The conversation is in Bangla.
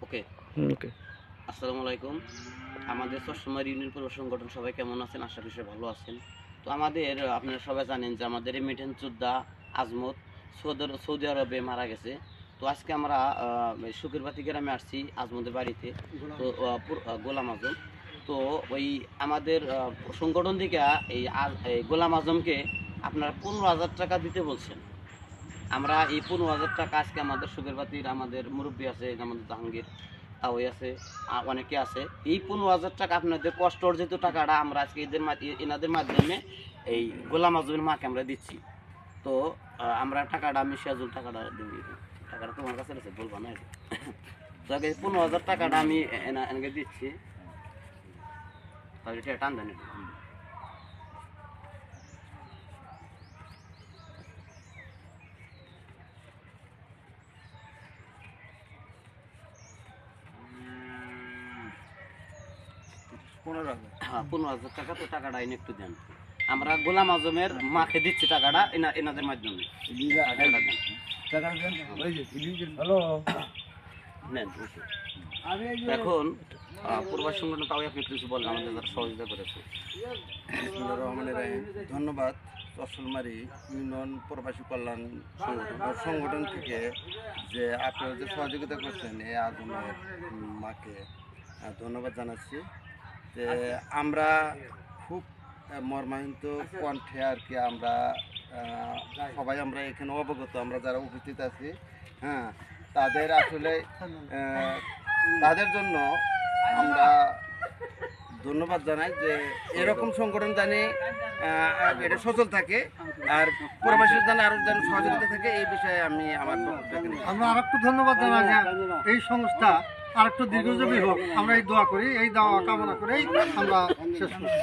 ওকে ওকে। আসসালামু আলাইকুম। আমাদের চট্টগ্রাম ইউনিয়ন পরিবার সংগঠন সবাই কেমন আছেন? আশা করি সবাই ভালো আছেন। তো আমাদের আপনারা সবাই জানেন যে আমাদের রেমিটেন্স যোদ্ধা আজমত সৌদি আরবে মারা গেছে। তো আজকে আমরা শুকিরবাতি গ্রামে আসছি আজমতের বাড়িতে। তো গোলাম আজম, তো ওই আমাদের সংগঠন থেকে এই গোলাম আজমকে আপনারা 15,000 টাকা দিতে বলছেন। আমরা এই 15,000 টাকা আজকে আমাদের শুকিরবাতির আমাদের মুরব্বী আছে, আমাদের জাহাঙ্গীর তাওই আছে, অনেকে আছে। এই 15,000 টাকা আপনাদের কষ্ট অর্জিত টাকাটা আমরা আজকে এনাদের মাধ্যমে এই গোলাম আজমের মাকে আমরা দিচ্ছি। তো আমরা টাকাটা আমি সিরাজুল টাকাটা দিই। টাকাটা তোমার কাছে আছে, বলবো না। যাকে 15,000 টাকাটা আমি এনাকে দিচ্ছি, তাহলে টান দেন। 15,000 টাকা। তো টাকাটা এনে একটু দেন। আমরা গোলাম আজমের মাকে দিচ্ছি টাকাটা এনাদের মাধ্যমে। এখন পূর্বাস সংগঠন তাও আপনি কিছু বলেন, আমাদের যারা সহযোগিতা করেছে। ধন্যবাদ। চশলমারি ইউনিয়ন প্রবাসী কল্যাণ সংগঠন থেকে যে আপনারা যে সহযোগিতা করছেন এই আজমের মাকে ধন্যবাদ জানাচ্ছি। যে আমরা খুব মর্মাহীত কণ্ঠে আর কি আমরা সবাই আমরা এখানে অবগত, আমরা যারা উপস্থিত আছি, হ্যাঁ, তাদের আসলে তাদের জন্য আমরা ধন্যবাদ জানাই যে এরকম সংগঠন জানি এটা সচল থাকে আর প্রবাসীর জানে আরও যেন সহযোগিতা থাকে। এই বিষয়ে আমি আমার আমরা আর একটু ধন্যবাদ জানাই যে এই সংস্থা আর একটু দীর্ঘজীবী হোক, আমরা এই দোয়া করি, এই দাওয়া কামনা করেই আমরা শেষ করছি।